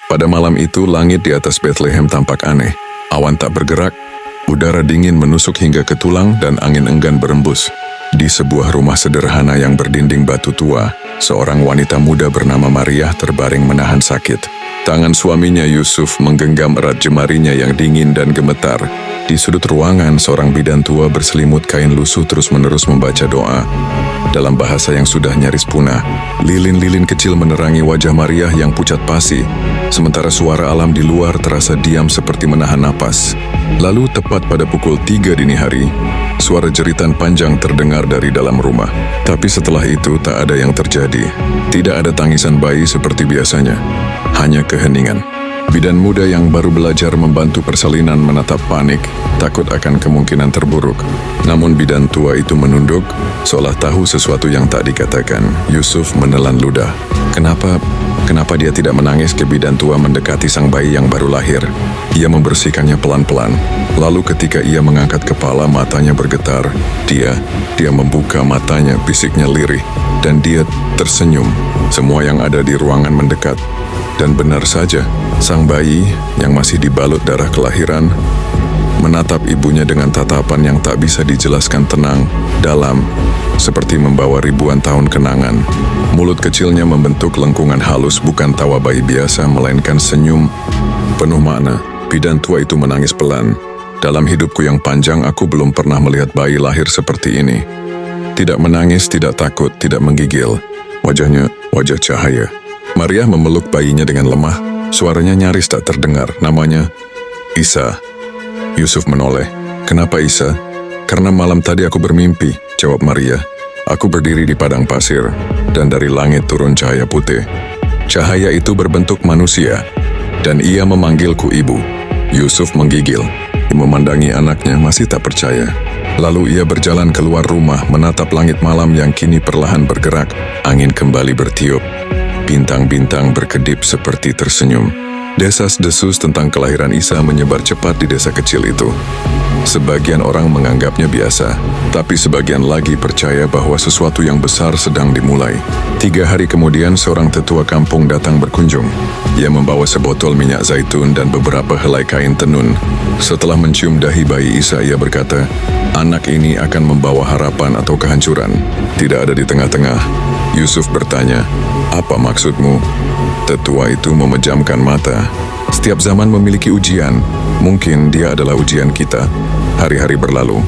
Pada malam itu, langit di atas Bethlehem tampak aneh. Awan tak bergerak, udara dingin menusuk hingga ke tulang dan angin enggan berembus. Di sebuah rumah sederhana yang berdinding batu tua, seorang wanita muda bernama Maria terbaring menahan sakit. Tangan suaminya Yusuf menggenggam erat jemarinya yang dingin dan gemetar. Di sudut ruangan, seorang bidan tua berselimut kain lusuh terus-menerus membaca doa. Dalam bahasa yang sudah nyaris punah, lilin-lilin kecil menerangi wajah Maria yang pucat pasi, sementara suara alam di luar terasa diam seperti menahan napas. Lalu tepat pada pukul 3 dini hari, suara jeritan panjang terdengar dari dalam rumah. Tapi setelah itu tak ada yang terjadi. Tidak ada tangisan bayi seperti biasanya, hanya keheningan. Bidan muda yang baru belajar membantu persalinan menatap panik, takut akan kemungkinan terburuk. Namun bidan tua itu menunduk, seolah tahu sesuatu yang tak dikatakan. Yusuf menelan ludah. Kenapa dia tidak menangis? Ke bidan tua mendekati sang bayi yang baru lahir. Ia membersihkannya pelan-pelan. Lalu ketika ia mengangkat kepala, matanya bergetar. Dia membuka matanya, bisiknya lirih. Dan dia tersenyum. Semua yang ada di ruangan mendekat. Dan benar saja, sang bayi yang masih dibalut darah kelahiran menatap ibunya dengan tatapan yang tak bisa dijelaskan, tenang, dalam, seperti membawa ribuan tahun kenangan. Mulut kecilnya membentuk lengkungan halus, bukan tawa bayi biasa, melainkan senyum penuh makna. Bidan tua itu menangis pelan. Dalam hidupku yang panjang, aku belum pernah melihat bayi lahir seperti ini. Tidak menangis, tidak takut, tidak menggigil. Wajahnya wajah cahaya. Maria memeluk bayinya dengan lemah. Suaranya nyaris tak terdengar. Namanya Isa. Yusuf menoleh. Kenapa Isa? Karena malam tadi aku bermimpi, jawab Maria. Aku berdiri di padang pasir, dan dari langit turun cahaya putih. Cahaya itu berbentuk manusia, dan ia memanggilku ibu. Yusuf menggigil. Memandangi anaknya masih tak percaya. Lalu ia berjalan keluar rumah, menatap langit malam yang kini perlahan bergerak. Angin kembali bertiup. Bintang-bintang berkedip seperti tersenyum. Desas-desus tentang kelahiran Isa menyebar cepat di desa kecil itu. Sebagian orang menganggapnya biasa, tapi sebagian lagi percaya bahwa sesuatu yang besar sedang dimulai. 3 hari kemudian, seorang tetua kampung datang berkunjung. Ia membawa sebotol minyak zaitun dan beberapa helai kain tenun. Setelah mencium dahi bayi Isa, ia berkata, "Anak ini akan membawa harapan atau kehancuran. Tidak ada di tengah-tengah." Yusuf bertanya, "Apa maksudmu?" Tetua itu memejamkan mata. Setiap zaman memiliki ujian. Mungkin dia adalah ujian kita. Hari-hari berlalu.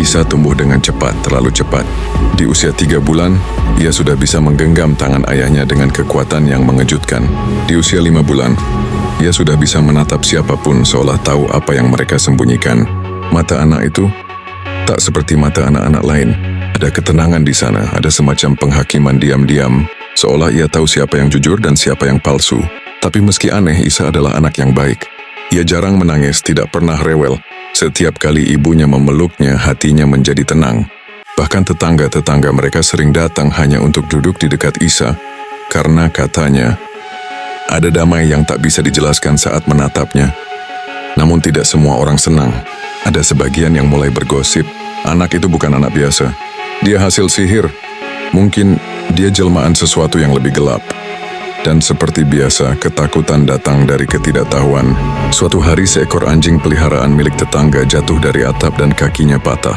Isa tumbuh dengan cepat, terlalu cepat. Di usia 3 bulan, ia sudah bisa menggenggam tangan ayahnya dengan kekuatan yang mengejutkan. Di usia 5 bulan, ia sudah bisa menatap siapapun seolah tahu apa yang mereka sembunyikan. Mata anak itu tak seperti mata anak-anak lain. Ada ketenangan di sana, ada semacam penghakiman diam-diam, seolah ia tahu siapa yang jujur dan siapa yang palsu. Tapi meski aneh, Isa adalah anak yang baik. Ia jarang menangis, tidak pernah rewel. Setiap kali ibunya memeluknya, hatinya menjadi tenang. Bahkan tetangga-tetangga mereka sering datang hanya untuk duduk di dekat Isa, karena katanya, ada damai yang tak bisa dijelaskan saat menatapnya. Namun tidak semua orang senang. Ada sebagian yang mulai bergosip, anak itu bukan anak biasa. Dia hasil sihir. Mungkin dia jelmaan sesuatu yang lebih gelap. Dan seperti biasa, ketakutan datang dari ketidaktahuan. Suatu hari, seekor anjing peliharaan milik tetangga jatuh dari atap dan kakinya patah.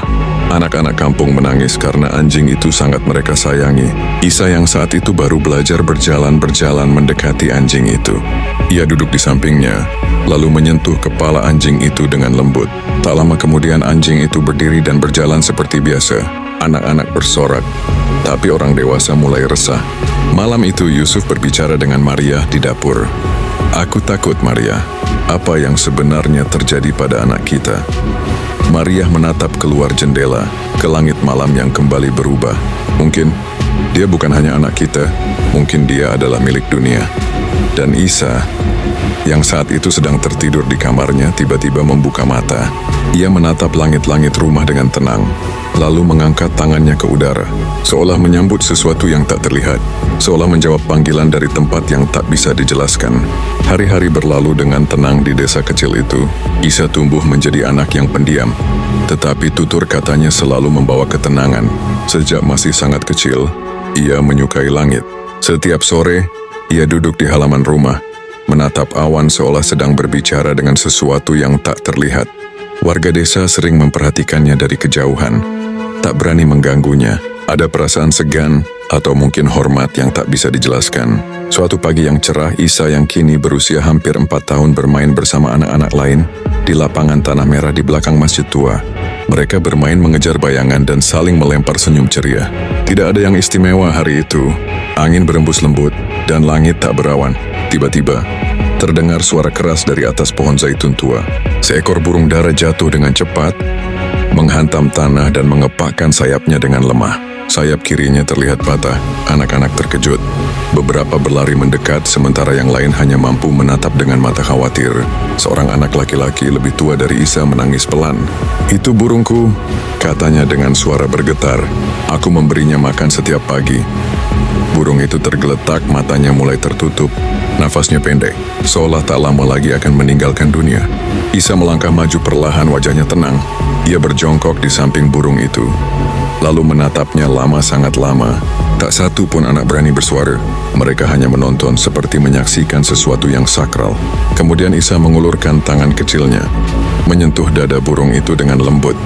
Anak-anak kampung menangis karena anjing itu sangat mereka sayangi. Isa yang saat itu baru belajar berjalan mendekati anjing itu. Ia duduk di sampingnya, lalu menyentuh kepala anjing itu dengan lembut. Tak lama kemudian anjing itu berdiri dan berjalan seperti biasa. Anak-anak bersorak, tapi orang dewasa mulai resah. Malam itu Yusuf berbicara dengan Maria di dapur. "Aku takut, Maria. Apa yang sebenarnya terjadi pada anak kita?" Maria menatap keluar jendela, ke langit malam yang kembali berubah. Mungkin dia bukan hanya anak kita, mungkin dia adalah milik dunia. Dan Isa, yang saat itu sedang tertidur di kamarnya, tiba-tiba membuka mata. Ia menatap langit-langit rumah dengan tenang, lalu mengangkat tangannya ke udara, seolah menyambut sesuatu yang tak terlihat, seolah menjawab panggilan dari tempat yang tak bisa dijelaskan. Hari-hari berlalu dengan tenang di desa kecil itu. Isa tumbuh menjadi anak yang pendiam, tetapi tutur katanya selalu membawa ketenangan. Sejak masih sangat kecil, ia menyukai langit. Setiap sore, ia duduk di halaman rumah, menatap awan seolah sedang berbicara dengan sesuatu yang tak terlihat. Warga desa sering memperhatikannya dari kejauhan, tak berani mengganggunya. Ada perasaan segan atau mungkin hormat yang tak bisa dijelaskan. Suatu pagi yang cerah, Isa yang kini berusia hampir 4 tahun bermain bersama anak-anak lain di lapangan tanah merah di belakang masjid tua. Mereka bermain mengejar bayangan dan saling melempar senyum ceria. Tidak ada yang istimewa hari itu. Angin berembus lembut dan langit tak berawan. Tiba-tiba, terdengar suara keras dari atas pohon zaitun tua. Seekor burung dara jatuh dengan cepat, menghantam tanah dan mengepakkan sayapnya dengan lemah. Sayap kirinya terlihat patah. Anak-anak terkejut. Beberapa berlari mendekat, sementara yang lain hanya mampu menatap dengan mata khawatir. Seorang anak laki-laki lebih tua dari Isa menangis pelan. "Itu burungku," katanya dengan suara bergetar. "Aku memberinya makan setiap pagi." Burung itu tergeletak, matanya mulai tertutup. Nafasnya pendek, seolah tak lama lagi akan meninggalkan dunia. Isa melangkah maju perlahan, wajahnya tenang. Ia berjongkok di samping burung itu, lalu menatapnya lama, sangat lama. Tak satu pun anak berani bersuara. Mereka hanya menonton seperti menyaksikan sesuatu yang sakral. Kemudian Isa mengulurkan tangan kecilnya, menyentuh dada burung itu dengan lembut.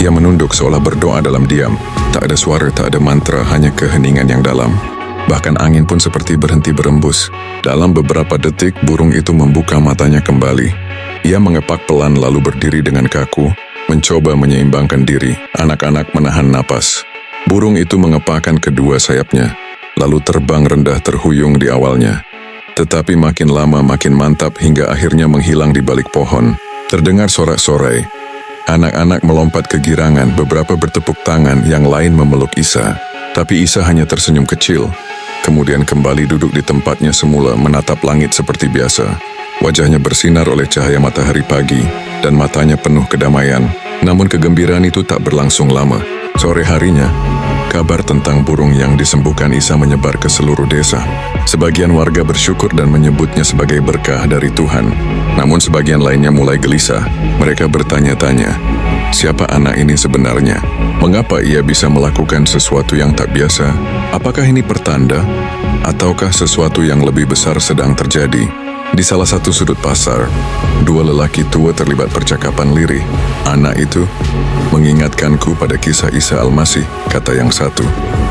Ia menunduk seolah berdoa dalam diam. Tak ada suara, tak ada mantra, hanya keheningan yang dalam. Bahkan angin pun seperti berhenti berembus. Dalam beberapa detik, burung itu membuka matanya kembali. Ia mengepak pelan lalu berdiri dengan kaku, mencoba menyeimbangkan diri. Anak-anak menahan napas. Burung itu mengepakkan kedua sayapnya, lalu terbang rendah terhuyung di awalnya. Tetapi makin lama makin mantap hingga akhirnya menghilang di balik pohon. Terdengar sorak-sorai. Anak-anak melompat kegirangan, beberapa bertepuk tangan, yang lain memeluk Isa. Tapi Isa hanya tersenyum kecil. Kemudian kembali duduk di tempatnya semula, menatap langit seperti biasa. Wajahnya bersinar oleh cahaya matahari pagi, dan matanya penuh kedamaian. Namun kegembiraan itu tak berlangsung lama. Sore harinya, kabar tentang burung yang disembuhkan Isa menyebar ke seluruh desa. Sebagian warga bersyukur dan menyebutnya sebagai berkah dari Tuhan. Namun sebagian lainnya mulai gelisah. Mereka bertanya-tanya, siapa anak ini sebenarnya? Mengapa ia bisa melakukan sesuatu yang tak biasa? Apakah ini pertanda? Ataukah sesuatu yang lebih besar sedang terjadi? Di salah satu sudut pasar, dua lelaki tua terlibat percakapan lirih. "Anak itu mengingatkanku pada kisah Isa Al-Masih," kata yang satu.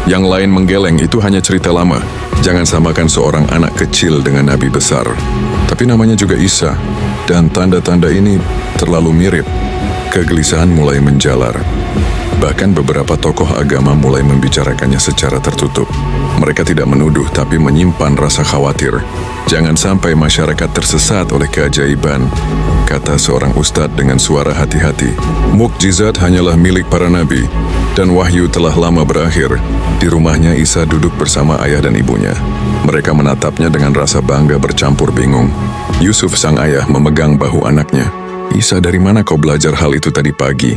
Yang lain menggeleng, "Itu hanya cerita lama. Jangan samakan seorang anak kecil dengan nabi besar." Tapi namanya juga Isa, dan tanda-tanda ini terlalu mirip. Kegelisahan mulai menjalar. Bahkan beberapa tokoh agama mulai membicarakannya secara tertutup. Mereka tidak menuduh, tapi menyimpan rasa khawatir. "Jangan sampai masyarakat tersesat oleh keajaiban," kata seorang ustadz dengan suara hati-hati. "Mukjizat hanyalah milik para nabi, dan wahyu telah lama berakhir." Di rumahnya, Isa duduk bersama ayah dan ibunya. Mereka menatapnya dengan rasa bangga bercampur bingung. Yusuf, sang ayah, memegang bahu anaknya. "Isa, dari mana kau belajar hal itu tadi pagi?"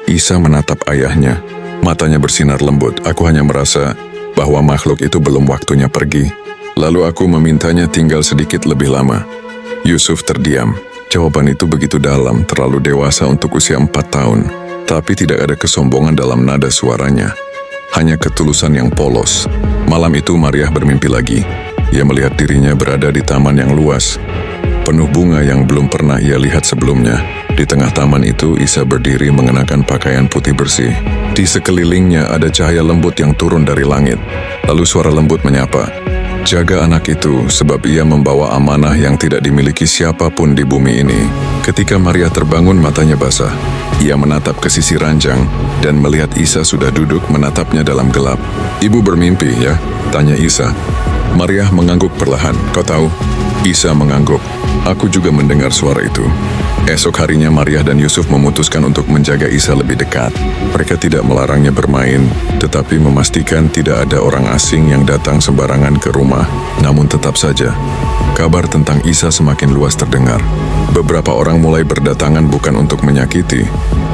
Isa menatap ayahnya. Matanya bersinar lembut. "Aku hanya merasa bahwa makhluk itu belum waktunya pergi. Lalu aku memintanya tinggal sedikit lebih lama." Yusuf terdiam. Jawaban itu begitu dalam, terlalu dewasa untuk usia 4 tahun. Tapi tidak ada kesombongan dalam nada suaranya. Hanya ketulusan yang polos. Malam itu Maryah bermimpi lagi. Ia melihat dirinya berada di taman yang luas, penuh bunga yang belum pernah ia lihat sebelumnya. Di tengah taman itu, Isa berdiri mengenakan pakaian putih bersih. Di sekelilingnya ada cahaya lembut yang turun dari langit. Lalu suara lembut menyapa, "Jaga anak itu, sebab ia membawa amanah yang tidak dimiliki siapapun di bumi ini." Ketika Maria terbangun, matanya basah. Ia menatap ke sisi ranjang dan melihat Isa sudah duduk menatapnya dalam gelap. "Ibu bermimpi, ya?" tanya Isa. Maria mengangguk perlahan. "Kau tahu?" Isa mengangguk. "Aku juga mendengar suara itu." Esok harinya Maryah dan Yusuf memutuskan untuk menjaga Isa lebih dekat. Mereka tidak melarangnya bermain, tetapi memastikan tidak ada orang asing yang datang sembarangan ke rumah. Namun tetap saja, kabar tentang Isa semakin luas terdengar. Beberapa orang mulai berdatangan bukan untuk menyakiti,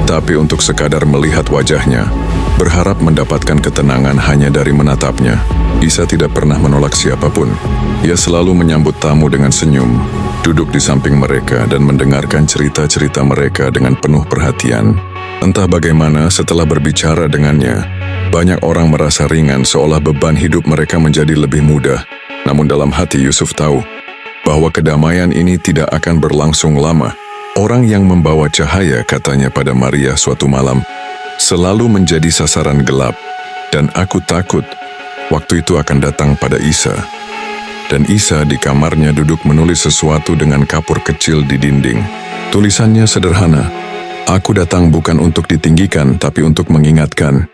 tapi untuk sekadar melihat wajahnya, berharap mendapatkan ketenangan hanya dari menatapnya. Isa tidak pernah menolak siapapun. Ia selalu menyambut tamu dengan senyum, duduk di samping mereka dan mendengarkan cerita-cerita mereka dengan penuh perhatian. Entah bagaimana, setelah berbicara dengannya, banyak orang merasa ringan seolah beban hidup mereka menjadi lebih mudah. Namun dalam hati Yusuf tahu bahwa kedamaian ini tidak akan berlangsung lama. Orang yang membawa cahaya, katanya pada Maria suatu malam, selalu menjadi sasaran gelap, dan aku takut waktu itu akan datang pada Isa. Dan Isa di kamarnya duduk menulis sesuatu dengan kapur kecil di dinding. Tulisannya sederhana, "Aku datang bukan untuk ditinggikan, tapi untuk mengingatkan.